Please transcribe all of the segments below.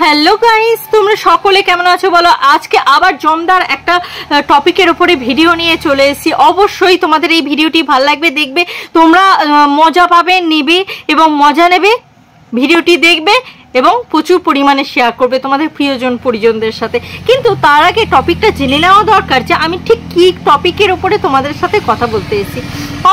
Hello guys, তোমরা সকলে কেমন আছো বলো। আজকে আবার জমদার একটা টপিকের উপরে ভিডিও নিয়ে চলে এসেছি। অবশ্যই তোমাদের এই ভিডিওটি ভালো লাগবে, দেখবে তোমরা মজা পাবে, নেবে এবং মজা নেবে। ভিডিওটি দেখবে এবং প্রচুর পরিমাণে শেয়ার করবে তোমাদের প্রিয়জন পরিজনদের সাথে। কিন্তু তার আগে টপিকটা জেনে নেওয়া দরকার যে আমি ঠিক কী টপিকের উপরে তোমাদের সাথে কথা বলতে এসেছি।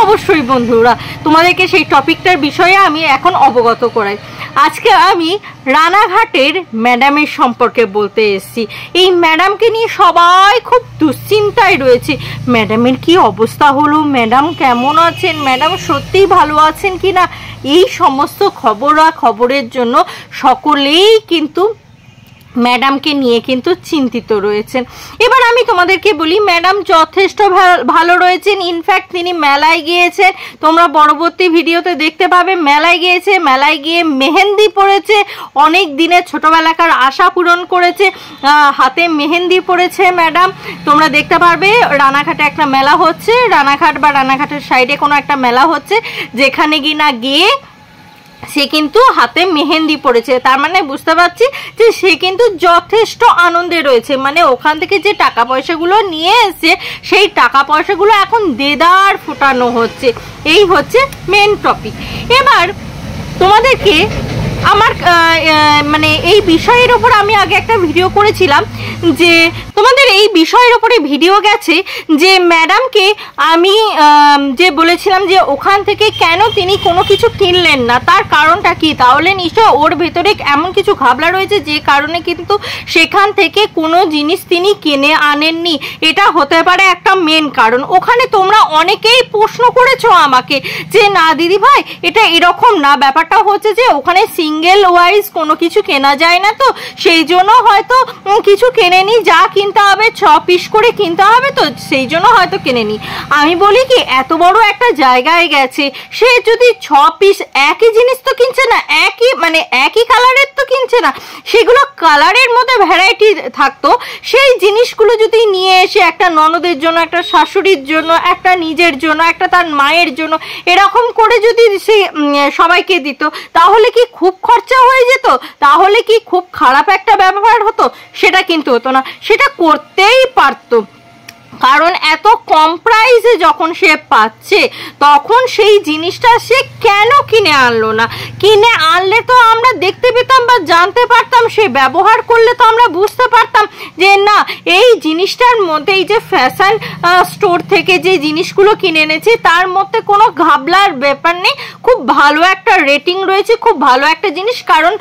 অবশ্যই বন্ধুরা, তোমাদেরকে সেই টপিকটার বিষয়ে আমি এখন অবগত করাই। আজকে আমি রানাঘাটের ম্যাডামের সম্পর্কে বলতে এসেছি। এই ম্যাডামকে নিয়ে সবাই খুব দুশ্চিন্তায় রয়েছে। ম্যাডামের কি অবস্থা হলো, ম্যাডাম কেমন আছেন, ম্যাডাম সত্যিই ভালো আছেন কি না, এই সমস্ত খবরের জন্য সকলেই কিন্তু ম্যাডামকে নিয়ে কিন্তু চিন্তিত রয়েছেন। এবার আমি তোমাদেরকে বলি, ম্যাডাম যথেষ্ট ভালো রয়েছেন। ইনফ্যাক্ট তিনি মেলায় গিয়েছেন, তোমরা পরবর্তী ভিডিওতে দেখতে পাবে। মেলায় গিয়েছে, মেলায় গিয়ে মেহেন্দি পরেছে, অনেক দিনের ছোটবেলাকার আশা পূরণ করেছে, হাতে মেহেন্দি পরেছে ম্যাডাম। তোমরা দেখতে পারবে রানাঘাটে একটা মেলা হচ্ছে, রানাঘাট বা রানাঘাটের সাইডে কোনো একটা মেলা হচ্ছে, যেখানে গিয়ে সে কিন্তু হাতে মেহেন্দি পড়েছে। তার মানে বুঝতে পারছি যে সে কিন্তু যথেষ্ট আনন্দে রয়েছে। মানে ওখান থেকে যে টাকা পয়সাগুলো নিয়ে এসছে, সেই টাকা পয়সাগুলো এখন দেদার ফোটানো হচ্ছে। এই হচ্ছে মেন টপিক। এবার তোমাদেরকে আমার মানে এই বিষয়ের ওপর আমি আগে একটা ভিডিও করেছিলাম, যে তোমাদের এই বিষয়ের ওপরে ভিডিও গেছে যে ম্যাডামকে আমি যে বলেছিলাম যে ওখান থেকে কেন তিনি কোনো কিছু কিনলেন না, তার কারণটা কি। তাহলে নিশ্চয় ওর ভেতরে এমন কিছু ঘাবলা রয়েছে যে কারণে কিন্তু সেখান থেকে কোনো জিনিস তিনি কিনে আনেননি। এটা হতে পারে একটা মেন কারণ। ওখানে তোমরা অনেকেই প্রশ্ন করেছো আমাকে যে না দিদি ভাই, এটা এরকম না, ব্যাপারটা হচ্ছে যে ওখানে সিঙ্গেল ওয়াইজ কোনো কিছু কেনা যায় না, তো সেই জন্য হয়তো কিছু কেনেনি, যা কিনতে হবে 6 পিস করে কিনতে হবে, তো সেই জন্য হয়তো কেনেনি। আমি বলি কি, এত বড় একটা জায়গায় গেছে, সে যদি 6 পিস একই জিনিস তো কিনছে না, একই কালারের তো কিনছে না, সেগুলো কালারের মধ্যে ভ্যারাইটি থাকতো। সেই জিনিসগুলো যদি নিয়ে এসে একটা ননদের জন্য, একটা শাশুড়ির জন্য, একটা নিজের জন্য, একটা তার মায়ের জন্য, এরকম করে যদি সে সবাইকে দিত, তাহলে কি খুব খরচা হয়ে যেত? তাহলে কি খুব খারাপ একটা ব্যাপার হতো? সেটা কিন্তু হতো না, সেটা করতেই পারতো। কারণ এত কম প্রাইসে যখন সে পাচ্ছে, তখন সেই জিনিসটা সে কেন কিনে আনলো না? কিনে আনলে তো আমরা দেখতে পেতাম বা জানতে পারতাম, সে ব্যবহার করলে তো আমরা বুঝতে পারতাম যে না, এই জিনিসটার মধ্যে, এই যে ফ্যাশন স্টোর থেকে যে জিনিসগুলো কিনে এনেছে, তার মধ্যে কোনো ঘাবলার ব্যাপার নেই, খুব ভালো একটা রেটিং রয়েছে, খুব ভালো একটা জিনিস। কারণ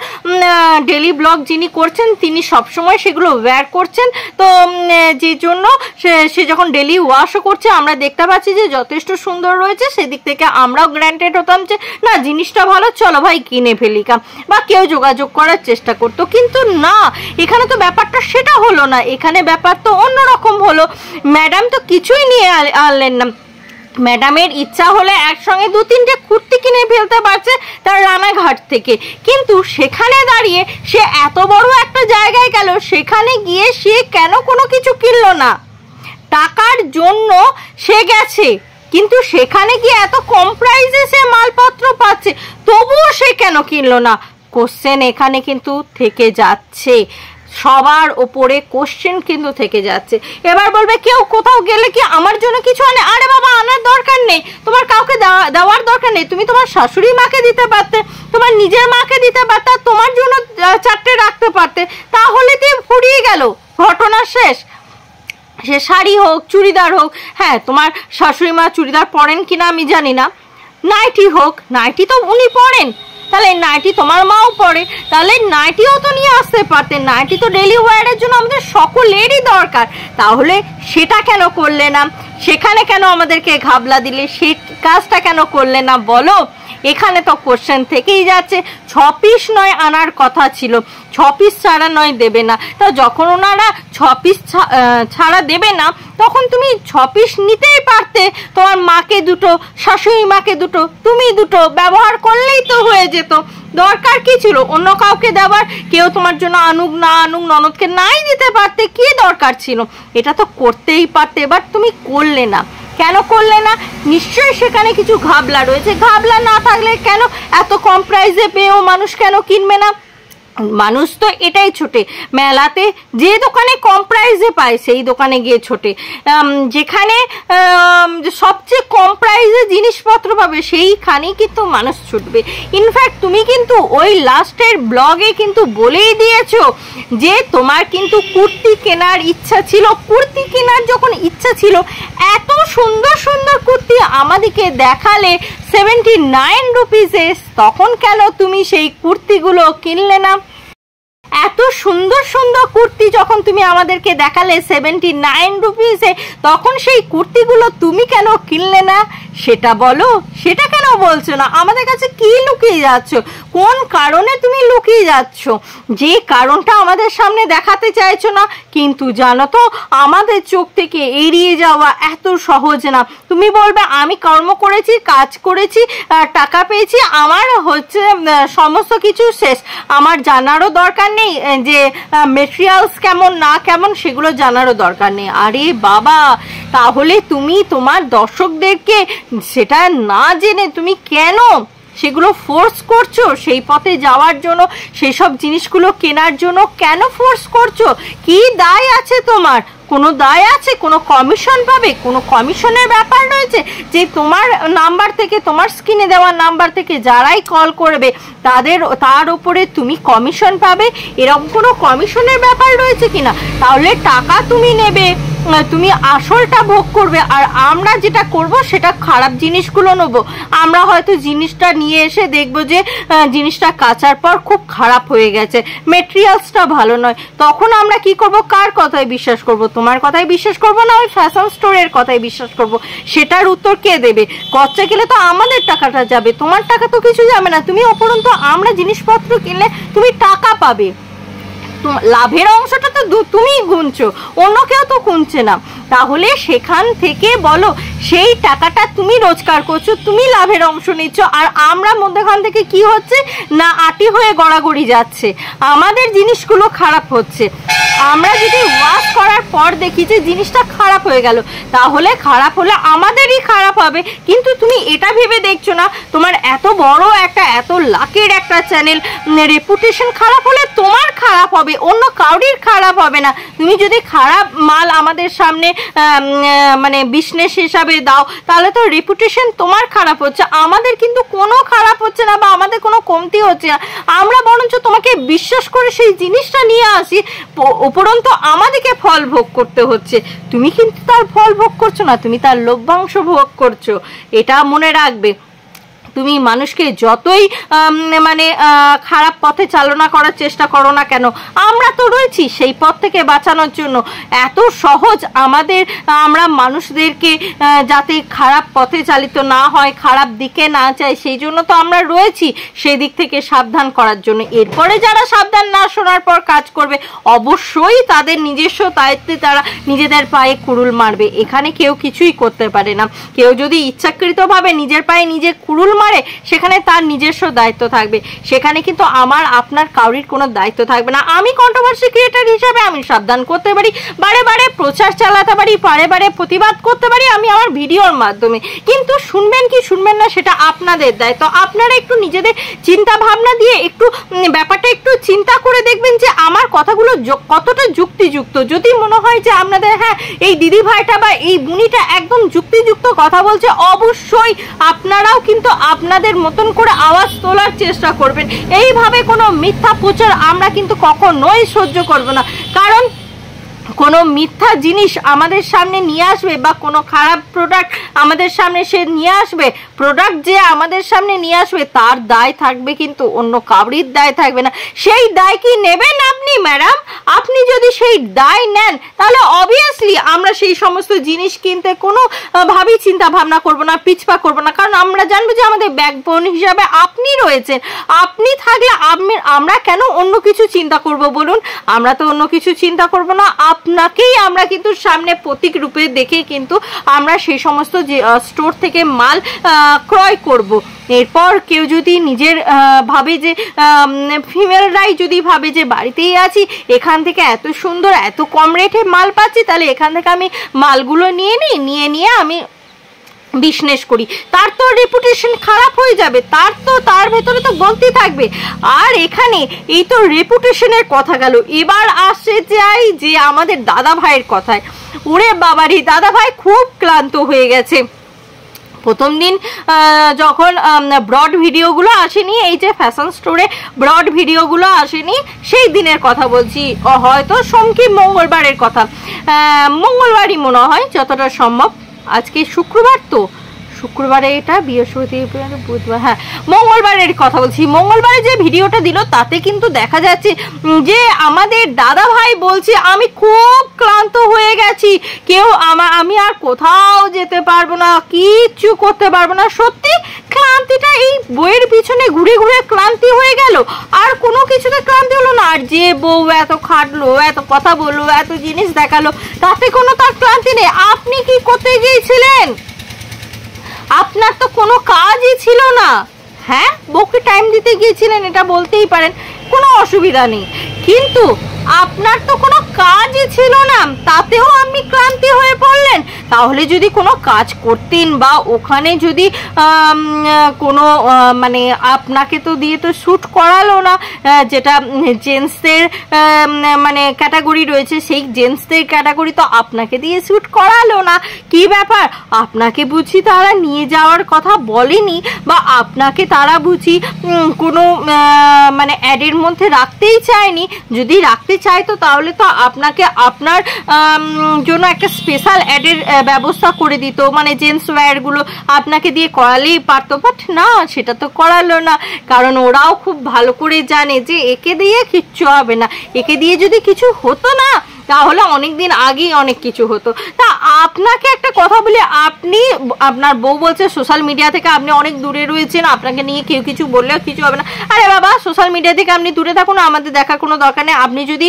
ডেলি ব্লগ যিনি করছেন, তিনি সবসময় সেগুলো ওয়্যার করছেন, তো যে জন্য সে যখন ডেলি ওয়াশও করছে, আমরা দেখতে পাচ্ছি যে যথেষ্ট সুন্দর রয়েছে। সেদিক থেকে আমরাও গ্র্যান্টেড হতাম যে না, জিনিসটা ভালো, চলো ভাই কিনে ফেলি, বা কেউ যোগাযোগ করার চেষ্টা করতো। কিন্তু না, এখানে তো ব্যাপারটা সেটা হলো না, এখানে ব্যাপার তো অন্যরকম হলো। ম্যাডাম তো কিছুই নিয়ে আনলেন না। ম্যাডামের ইচ্ছা হলে একসঙ্গে 2-3টে কুর্তি কিনে ফেলতে পারছে তার রানাঘাট থেকে, কিন্তু সেখানে দাঁড়িয়ে সে এত বড় একটা জায়গায় গেল, সেখানে গিয়ে সে কেন কোনো কিছু কিনলো না? টাকার জন্য সে গেছে, কিন্তু সেখানে গিয়ে এত কম প্রাইসে সে মালপত্র পাচ্ছে, তবুও সে কেন কিনলো না? কোশ্চেন এখানে কিন্তু থেকে যাচ্ছে, সবার ওপরে কোশ্চেন কিন্তু থেকে যাচ্ছে। এবার বলবে কেউ, কোথাও গেলে কি আমার জন্য কিছু আনে? আরে বাবা, আনার দরকার নেই, তোমার কাউকে দেওয়ার দরকার নেই। তুমি তোমার শাশুড়ি মাকে দিতে পারতে, তোমার নিজের মাকে দিতে পারতে, তোমার জন্য 4টে রাখতে পারতে, তাহলে তো ফুরিয়ে গেল, ঘটনা শেষ। সে শাড়ি হোক, চুড়িদার হোক, হ্যাঁ তোমার শাশুড়ি মা চুড়িদার পরেন কিনা আমি জানি না, নাইটি হোক, নাইটি তো উনি পরেন, তাহলে নাইটি তোমার মাও পরে, তাহলে নাইটিও তো নিয়ে আসতে পারতেন। নাইটি তো ডেলি ওয়্যারের জন্য আমাদের সকলেরই দরকার, তাহলে সেটা কেন করলে না? সেখানে কেন আমাদেরকে ঘাবলা দিলে? সে কাজটা কেন করলে না বলো? এখানে তো কোশ্চেন থেকেই যাচ্ছে। 6 পিস নয় আনার কথা ছিল, 6 পিস ছাড়া নয় দেবে না। তা যখন ওনারা 6 পিস ছাড়া দেবে না, তখন তুমি 6 পিস নিতেই পারতে, তোমার মাকে 2টো, শাশুড়ি মাকে 2টো, তুমি 2টো ব্যবহার করলেই তো হয়ে যেত। দরকার কি ছিল অন্য কাউকে দেওয়ার? কেউ তোমার জন্য আনুক না আনুক, ননদকে নাই দিতে পারতে, কি দরকার ছিল? এটা তো করতেই পারতে, বাট তুমি করলে না। কেন করলে না? নিশ্চয়ই সেখানে কিছু ঘাবলা রয়েছে। ঘাবলা না থাকলে কেন এত কম প্রাইসে পেয়েও মানুষ কেন কিনবে না? মানুষ তো এটাই ছোটে, মেলাতে যে দোকানে কম প্রাইসে পায় সেই দোকানে গিয়ে ছোটে, যেখানে সবচেয়ে কম প্রাইসে জিনিসপত্র পাবে সেইখানেই কিন্তু মানুষ ছুটবে। ইনফ্যাক্ট তুমি কিন্তু ওই লাস্টের ব্লগে কিন্তু বলেই দিয়েছো যে তোমার কিন্তু কুর্তি কেনার ইচ্ছা ছিল। কুর্তি কেনার যখন ইচ্ছা ছিল, এত সুন্দর সুন্দর কুর্তি আমাদেরকে দেখালে 79 রুপিসে, তখন কেন তুমি সেই কুর্তিগুলো কিনলে না? এত সুন্দর সুন্দর কুর্তি যখন তুমি আমাদেরকে দেখালে 79 রুপিসে, তখন সেই কুর্তিগুলো তুমি কেন কিনলে না সেটা বলো। সেটা কেন বলছো না? আমাদের কাছে কি লুকিয়ে যাচ্ছ? কোন কারণে তুমি লুকিয়ে যাচ্ছ? যে কারণটা আমাদের সামনে দেখাতে চাইছো না, কিন্তু জানো তো আমাদের চোখ থেকে এড়িয়ে যাওয়া এত সহজ না। তুমি বলবে আমি কর্ম করেছি, কাজ করেছি, টাকা পেয়েছি, আমার হচ্ছে সমস্ত কিছু শেষ, আমার জানারও দরকার নেই যে মেটেরিয়ালস কেমন না কেমন, সেগুলো জানারও দরকার নেই। আরে বাবা, তাহলে তুমি তোমার দর্শকদেরকে সেটা না জেনে তুমি কেন সেগুলো ফোর্স করছো সেই পথে যাওয়ার জন্য, সেই সব জিনিসগুলো কেনার জন্য কেন ফোর্স করছো? কি দায় আছে তোমার? কোনো দায় আছে? কোনো কমিশন পাবে? কোনো কমিশনের ব্যাপার রয়েছে যে তোমার নাম্বার থেকে, তোমার স্ক্রিনে দেওয়া নাম্বার থেকে যারাই কল করবে তার উপরে তুমি কমিশন পাবে? এরকম কোনো কমিশনের ব্যাপার রয়েছে কিনা? তাহলে টাকা তুমি নেবে, তুমি আসলটা ভোগ করবে, আর আমরা যেটা করব সেটা খারাপ জিনিসগুলো নেব। আমরা হয়তো জিনিসটা নিয়ে এসে দেখবো যে জিনিসটা কাচার পর খুব খারাপ হয়ে গেছে, মেটেরিয়ালসটা ভালো নয়, তখন আমরা কি করব? কার কথায় বিশ্বাস করব? তোমার কথায় বিশ্বাস করবো না ওই ফ্যাশন স্টোরের কথায় বিশ্বাস করব? সেটার উত্তর কে দেবে? খরচা গেলে তো আমাদের টাকাটা যাবে, তোমার টাকা তো কিছু যাবে না। তুমি উপরন্তু আমরা জিনিসপত্র কিনলে তুমি টাকা পাবে, লাভের অংশটা তো তুমি গুনছো, অন্য কেউ তো গুনছে না। তাহলে সেখান থেকে বলো সেই টাকাটা তুমি রোজগার করছো, তুমি লাভের অংশ নিচ্ছ, আর আমরা মধ্যখান থেকে কি হচ্ছে না আটি হয়ে গড়াগড়ি যাচ্ছে, আমাদের জিনিসগুলো খারাপ হচ্ছে। আমরা যদি ওয়াশ করার পর দেখি যে জিনিসটা খারাপ হয়ে গেল, তাহলে খারাপ হলে আমাদেরই খারাপ হবে। কিন্তু তুমি এটা ভেবে দেখছো না তোমার এত বড় একটা, এত লাখের একটা চ্যানেল, রেপুটেশন খারাপ হলে তোমার খারাপ হবে, অন্য কাউরির খারাপ হবে না। তুমি যদি খারাপ মাল আমাদের সামনে মানে বিজনেস হিসাবে দাও, তাহলে তো রেপুটেশন তোমার খারাপ হচ্ছে, আমাদের কিন্তু কোনো খারাপ হচ্ছে না বা আমাদের কোনো কমতি হচ্ছে না। আমরা বরঞ্চ তোমাকে বিশ্বাস করে সেই জিনিসটা নিয়ে আসি, উপরন্তু আমাদেরকে ফল ভোগ করতে হচ্ছে। তুমি কিন্তু তার ফল ভোগ করছো না, তুমি তার লভ্যাংশ ভোগ করছো। এটা মনে রাখবে। তুমি মানুষকে যতই মানে খারাপ পথে চালনা করার চেষ্টা করো না কেন, আমরা তো রয়েছি সেই পথ থেকে বাঁচানোর জন্য। এত সহজ আমাদের, আমরা মানুষদেরকে যাতে খারাপ পথে চালিত না হয়, খারাপ দিকে না যায়, সেই জন্য তো আমরা রয়েছি সেই দিক থেকে সাবধান করার জন্য। এরপরে যারা সাবধান না শোনার পর কাজ করবে, অবশ্যই তাদের নিজস্ব দায়িত্বে তারা নিজেদের পায়ে কুড়ুল মারবে। এখানে কেউ কিছুই করতে পারে না। কেউ যদি ইচ্ছাকৃতভাবে নিজের পায়ে নিজে কুড়ুল মারে, সেখানে তার নিজস্ব দায়িত্ব থাকবে, সেখানে কিন্তু আমার আপনার কাউরির কোনো দায়িত্ব থাকবে না। আমি কন্ট্রোভার্সি ক্রিয়েটর হিসাবে আমি সাবধান করতে পারি, বারে বারে প্রচার চালাতে পারি, বারে বারে প্রতিবাদ করতে পারি আমি আমার ভিডিওর মাধ্যমে, কিন্তু শুনবেন কি শুনবেন না সেটা আপনাদের দায়িত্ব। আপনারা একটু নিজেদের চিন্তা ভাবনা দিয়ে একটু ব্যাপারটা একটু চিন্তা করে দেখবেন যে আমার কথাগুলো কতটা যুক্তিযুক্ত। যদি মনে হয় যে আপনাদের হ্যাঁ এই দিদি ভাইটা বা এই বুনিটা একদম যুক্তিযুক্ত কথা বলছে, অবশ্যই আপনারাও কিন্তু আপনাদের মতন করে আওয়াজ তোলার চেষ্টা করবেন। এইভাবে কোনো মিথ্যা প্রচার আমরা কিন্তু কখনোই সহ্য করব না। কারণ কোনো মিথ্যা জিনিস আমাদের সামনে নিয়ে আসবে বা কোনো খারাপ প্রোডাক্ট আমাদের সামনে সে নিয়ে আসবে, প্রোডাক্ট যে আমাদের সামনে নিয়ে আসবে তার দায় থাকবে, কিন্তু অন্য কাউরির দায় থাকবে না। সেই দায় কি নেবেন আপনি ম্যাডাম? আপনি যদি সেই দায় নেন তাহলে অবভিয়াসলি আমরা সেই সমস্ত জিনিস কিনতে কোনো ভাবেই চিন্তা ভাবনা করব না, পিছপা করব না। কারণ আমরা জানবো যে আমাদের ব্যাকবোন হিসাবে আপনি রয়েছেন। আপনি থাকলে আমরা কেন অন্য কিছু চিন্তা করব বলুন? আমরা তো অন্য কিছু চিন্তা করব না, আপনাকেই আমরা কিন্তু সামনে প্রতীক রূপে দেখে কিন্তু আমরা সেই সমস্ত যে স্টোর থেকে মাল ক্রয় করব। এরপর কেউ যদি নিজের ভাবে যে ফিমেলরাই যদি ভাবে যে বাড়িতেই আছি, এখান থেকে এত সুন্দর এত কম রেটে মাল পাচ্ছি, তাহলে এখান থেকে আমি মালগুলো নিয়ে নিই, নিয়ে আমি বিজনেস করি, তার তো রেপুটেশন খারাপ হয়ে যাবে, তার ভেতরে তো গলতি থাকবে। আর এখানে এই তো রেপুটেশনের কথা গেল, এবার আসে যাই যে আমাদের দাদা ভাইয়ের কথায়। ওরে বাবারি, দাদা ভাই খুব ক্লান্ত হয়ে গেছে। প্রথম দিন যখন ব্রড ভিডিওগুলো আসেনি, এই যে ফ্যাশন স্টোরে ব্রড ভিডিওগুলো আসেনি, সেই দিনের কথা বলছি, হয়তো সোম কি মঙ্গলবারের কথা, মঙ্গলবারই মনে হয় যতটা সম্ভব। আজকে শুক্রবার, তো শুক্রবারে এটা বৃহস্পতিবার বুধবার, হ্যাঁ মঙ্গলবারের কথা বলছি। মঙ্গলবারে যে ভিডিওটা দিল তাতে কিন্তু দেখা যাচ্ছে যে আমাদের দাদা ভাই বলছে আমি খুব ক্লান্ত হয়ে গেছি, আমি আর কোথাও যেতে পারবো না, কিচ্ছু করতে পারবো না। সত্যি ক্লান্তিটা এই বইয়ের পিছনে ঘুরে ঘুরে ক্লান্তি হয়ে গেল, আর কোনো কিছুতে ক্লান্তি হলো না। আর যে বউ এত খাটলো, এত কথা বললো, এত জিনিস দেখালো, তাতে কোনো তার ক্লান্তি নেই। আপনি কি করতে গিয়েছিলেন? আপনার তো কোনো কাজই ছিল না। হ্যাঁ, বউকে টাইম দিতে গিয়েছিলেন, এটা বলতেই পারেন, কোনো অসুবিধা নেই, কিন্তু আপনার তো কোনো কাজই ছিল না, তাতেও আপনি ক্লান্তি হয়ে পড়লেন। তাহলে যদি কোনো কাজ করতেন বা ওখানে যদি কোনো মানে আপনাকে তো দিয়ে তো শ্যুট করালো না, যেটা জেন্টসদের মানে ক্যাটাগরি রয়েছে, সেই জেন্টসদের ক্যাটাগরি তো আপনাকে দিয়ে শ্যুট করালো না। কি ব্যাপার? আপনাকে বুঝি তারা নিয়ে যাওয়ার কথা বলেনি, বা আপনাকে তারা বুঝি কোনো মানে অ্যাডের মধ্যে রাখতেই চায়নি। যদি রাখতে চাইতো তাহলে তো আপনাকে আপনার জন্য একটা স্পেশাল অ্যাডের ব্যবস্থা করে দিত, মানে জেন্টস ওয়্যারগুলো আপনাকে দিয়ে করালেই পারতো। বাট না, সেটা তো করালো না, কারণ ওরাও খুব ভালো করে জানে যে একে দিয়ে কিচ্ছু হবে না। একে দিয়ে যদি কিছু হতো না তাহলে অনেকদিন আগেই অনেক কিছু হতো। তা আপনাকে একটা কথা বলি, আপনি, আপনার বউ বলছে সোশ্যাল মিডিয়া থেকে আপনি অনেক দূরে রয়েছেন, আপনাকে নিয়ে কেউ কিছু বললেও কিছু হবে না। আরে বাবা, সোশ্যাল মিডিয়া থেকে আপনি দূরে থাকুন, আমাদের দেখার কোনো দরকার নেই। আপনি যদি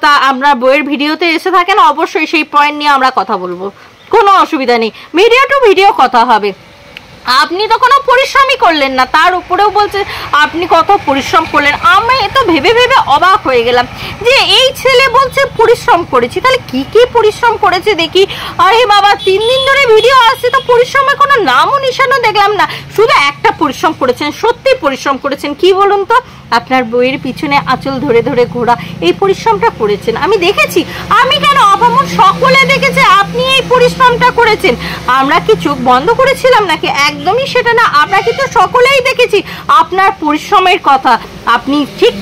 তা আপনার বইয়ের ভিডিওতে এসে থাকেন, অবশ্যই সেই পয়েন্ট নিয়ে আমরা কথা বলবো, কোনো অসুবিধা নেই, ভিডিও টু ভিডিও কথা হবে। আপনি তো কোনো পরিশ্রমই করলেন না, তার উপরেও বলছে আপনি কত পরিশ্রম করলেন। আমি তো ভেবে ভেবে অবাক হয়ে গেলাম যে এই ছেলে বলছে পরিশ্রম করেছি, তাহলে কি কি পরিশ্রম করেছে দেখি। আরে বাবা, 3 দিন ধরে ভিডিও আসছে, তো পরিশ্রমের কোনো নামও নিশানও দেখলাম না। শুধু একটা পরিশ্রম করেছেন, সত্যি পরিশ্রম করেছেন। কি বলুন তো? আপনার বইয়ের পিছনে আঁচল ধরে ধরে ঘোরা, এই পরিশ্রমটা করেছেন, আমি দেখেছি। আমি কেন, আপামর সকলে দেখেছে আপনি এই পরিশ্রমটা করেছেন। আমরা কি চোখ বন্ধ করেছিলাম নাকি? একদমই সেটা না, আমরা কিন্তু সকলেই দেখেছি আপনার পরিশ্রমের কথা। আপনি ঠিক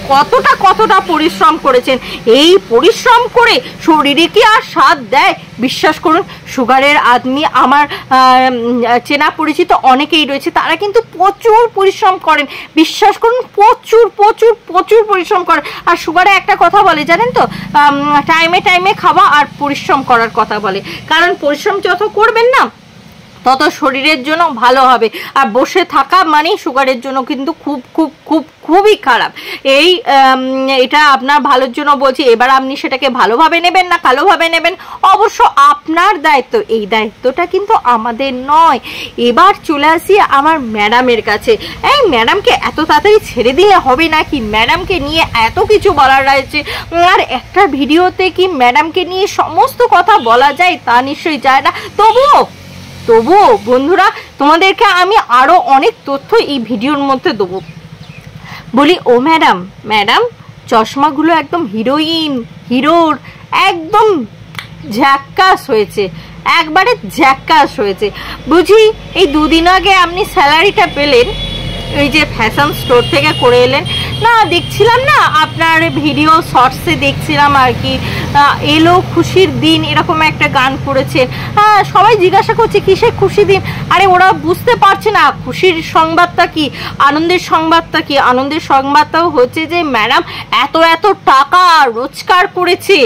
কতটা পরিশ্রম করেছেন। এই পরিশ্রম করে শরীরে কি আর স্বাদ দেয়? বিশ্বাস করুন, সুগারের আদমি আমার চেনা পরিচিত অনেকেই রয়েছে, তারা কিন্তু প্রচুর পরিশ্রম করেন। বিশ্বাস করুন, প্রচুর প্রচুর প্রচুর পরিশ্রম করেন। আর সুগারে একটা কথা বলে জানেন তো, টাইমে টাইমে খাওয়া আর পরিশ্রম করার কথা বলে। কারণ পরিশ্রম যত করবেন না, তত শরীরের জন্য ভালো হবে। আর বসে থাকা মানে সুগারের জন্য কিন্তু খুব খুব খুব খুবই খারাপ। এটা আপনার ভালোর জন্য বলছি। এবার আপনি সেটাকে ভালোভাবে নেবেন না কালোভাবে নেবেন, অবশ্য আপনার দায়িত্ব। এই দায়িত্বটা কিন্তু আমাদের নয়। এবার চলে আসি আমার ম্যাডামের কাছে। এই ম্যাডামকে এত তাড়াতাড়ি ছেড়ে দিলে হবে নাকি? ম্যাডামকে নিয়ে এত কিছু বলার রয়েছে, আর একটা ভিডিওতে কি ম্যাডামকে নিয়ে সমস্ত কথা বলা যায়? তা নিশ্চয়ই যায় না। তবুও বন্ধুরা, তোমাদেরকে আমি আরো অনেক তথ্য এই ভিডিওর মধ্যে দেবো। বলি, ও ম্যাডাম চশমাগুলো একদম হিরোর একদম ঝাক্কাস হয়েছে, একবারে ঝাক্কাস হয়েছে। বুঝি এই 2 দিন আগে আপনি স্যালারিটা পেলেন, এই যে ফ্যাশন স্টোর থেকে করে এলেন না, দেখছিলাম না আপনার ভিডিও শর্টসে দেখছিলাম আর কি, এলো খুশির দিন এরকম একটা গান করেছেন। সবাই জিজ্ঞাসা করছে কিসের খুশি দিন। আরে ওরা বুঝতে পারছে না খুশির সংবাদটা কি, আনন্দের সংবাদটা কি। আনন্দের সংবাদটাও হচ্ছে যে ম্যাডাম এত টাকা রোজগার করেছে,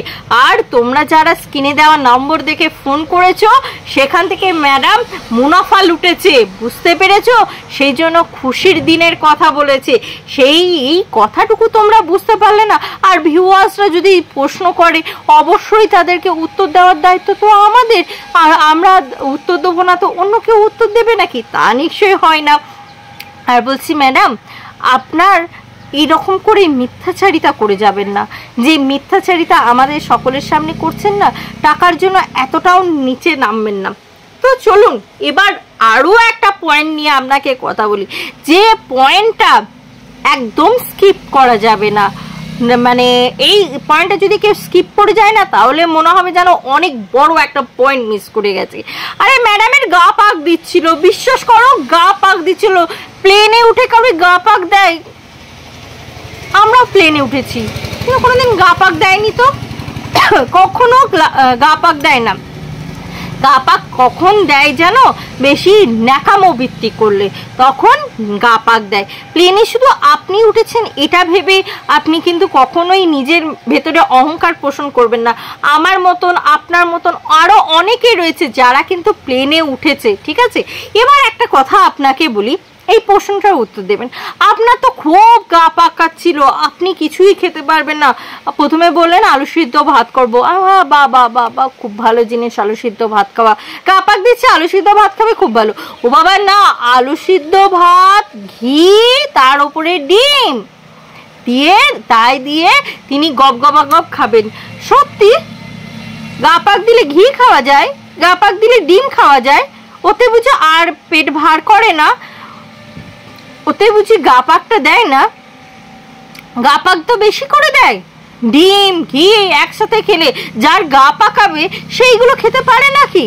আর তোমরা যারা স্ক্রিনে দেওয়া নম্বর দেখে ফোন করেছো সেখান থেকে ম্যাডাম মুনাফা লুটেছে, বুঝতে পেরেছো? সেই জন্য খুশির দিনের কথা বলেছে। এই কথাটুকু তোমরা বুঝতে পারলে না। আর ভিউয়ার্সরা যদি প্রশ্ন করে, অবশ্যই তাদেরকে উত্তর দেওয়ার দায়িত্ব তো আমাদের। আর আমরা উত্তর দেবো না তো অন্য কেউ উত্তর দেবে নাকি? তা নিশ্চয়ই হয় না। আর বলছি ম্যাডাম, আপনার এইরকম করে মিথ্যাচারিতা করে যাবেন না। যে মিথ্যাচারিতা আমাদের সকলের সামনে করছেন না, টাকার জন্য এতটাও নিচে নামবেন না। তো চলুন এবার আরো একটা পয়েন্ট নিয়ে আপনাকে কথা বলি, যে পয়েন্টটা একদম স্কিপ করা যাবে না। মানে এই পয়েন্টটা যদি কেউ স্কিপ করে যায় না, তাহলে মনে হবে যেন অনেক বড় একটা পয়েন্ট মিস করে গেছে। আরে ম্যাডামের গা পাক দিচ্ছিল, বিশ্বাস করো গা পাক দিচ্ছিল। প্লেনে উঠে কাউকে গা পাক দেয়? আমরা প্লেনে উঠেছি, কিন্তু কোনোদিন গা পাক দেয়নি তো, কখনো গা পাক দেয় না। গা পাক কখন দেয় জানো? বেশি ন্যাকামো বৃত্তি করলে তখন গা পাক দেয়। প্লেনে শুধু আপনি উঠেছেন এটা ভেবে আপনি কিন্তু কখনোই নিজের ভেতরে অহংকার পোষণ করবেন না। আমার মতন, আপনার মতন আরো অনেকে রয়েছে যারা কিন্তু প্লেনে উঠেছে, ঠিক আছে? এবার একটা কথা আপনাকে বলি, এই প্রশ্নটার উত্তর দেবেন। আপনার তো খুব গা পাকাচ্ছিল, আপনি কিছুই খেতে পারবেন না। প্রথমে বললেন আলু সিদ্ধ ভাত করবো, বাবা বাবা খুব ভালো জিনিস আলু সিদ্ধ ভাত খাওয়া। গা পাক দিচ্ছে, আলু সিদ্ধ ভাত খাবে, খুব ভালো। ও বাবা না, আলু সিদ্ধ ভাত, ঘি, তার উপরে ডিম দিয়ে, তাই দিয়ে তিনি গপ গপা গপ খাবেন। সত্যি গা পাক দিলে ঘি খাওয়া যায়, গা পাক দিলে ডিম খাওয়া যায়, ওতে বুঝে আর পেট ভার করে না? ওতে বুঝি গা পাকটা দেয় না? গা পাক তো বেশি করে দেয়। ডিম ঘি একসাথে খেলে যার গা পাকাবে সেইগুলো খেতে পারে নাকি?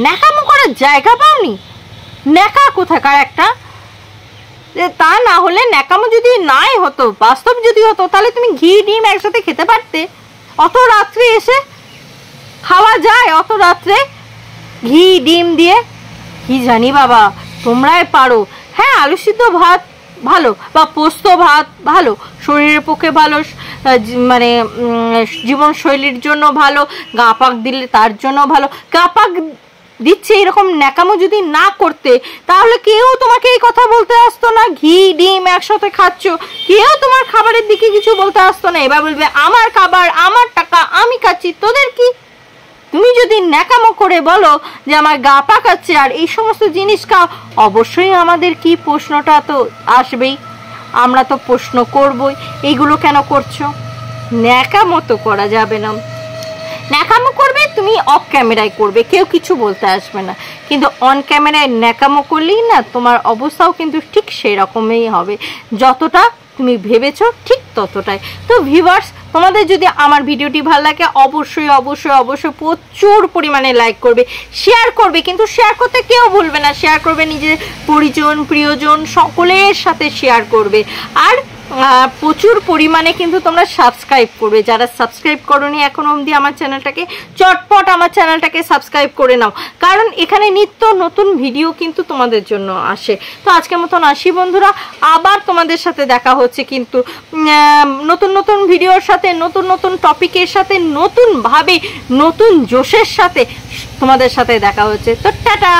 ন্যাকামো করার জায়গা পাওনি? ন্যাকা কোথাকার একটা। তা না হলে ন্যাকামো যদি নাই হতো, বাস্তব যদি হতো, তাহলে তুমি ঘি ডিম একসাথে খেতে পারতে। অত রাত্রে এসে খাওয়া যায়? অত রাত্রে ঘি ডিম দিয়ে? কি জানি বাবা, তোমরাই পারো। হ্যাঁ, আলু সিদ্ধ ভাত ভালো, বা পোস্ত ভাত ভালো, শরীরের পক্ষে ভালো, মানে জীবনশৈলীর জন্য ভালো, গা পাক দিলে তার জন্য ভালো। গা পাক দিচ্ছে এরকম ন্যাকামো যদি না করতে, তাহলে কেউ তোমাকে এই কথা বলতে আসতো না। ঘি ডিম একসাথে খাচ্ছ, কেউ তোমার খাবারের দিকে কিছু বলতে আসতো না। এবার বলবে আমার খাবার, আমার টাকা, আমি খাচ্ছি, তোদের কি? তুমি যদি ন্যাকামো করে বলো যে আমার গা পাকাচ্ছে আর এই সমস্ত জিনিস খাও, অবশ্যই আমাদের কি প্রশ্নটা তো আসবেই, আমরা তো প্রশ্ন করবই, এইগুলো কেন করছো? ন্যাকামো তো করা যাবে না। ন্যাকামো করবে তুমি অফ ক্যামেরায় করবে, কেউ কিছু বলতে আসবে না, কিন্তু অন ক্যামেরায় ন্যাকামো করলেই না তোমার অবস্থাও কিন্তু ঠিক সেই রকমই হবে। যতটা তুমি ভেবেছো ঠিক ততটাই। তো ভিউয়ার্স, তোমাদের যদি আমার ভিডিওটি ভালো লাগে অবশ্যই অবশ্যই অবশ্যই প্রচুর পরিমাণে লাইক করবে, শেয়ার করবে, কিন্তু শেয়ার করতে কেউ ভুলবে না। শেয়ার করবে নিজের পরিজন প্রিয়জন সকলের সাথে শেয়ার করবে। আর প্রচুর পরিমাণে কিন্তু তোমরা সাবস্ক্রাইব করবে। যারা সাবস্ক্রাইব করোনি এখনো অবধি আমার চ্যানেলটাকে, চটপট আমার চ্যানেলটাকে সাবস্ক্রাইব করে নাও, কারণ এখানে নিত্য নতুন ভিডিও কিন্তু তোমাদের জন্য আসে। তো আজকের মতন আসি বন্ধুরা, আবার তোমাদের সাথে দেখা হচ্ছে কিন্তু নতুন নতুন ভিডিওর সাথে, নতুন নতুন টপিকের সাথে, নতুনভাবে নতুন জোশের সাথে তোমাদের সাথে দেখা হচ্ছে। তো টাটা।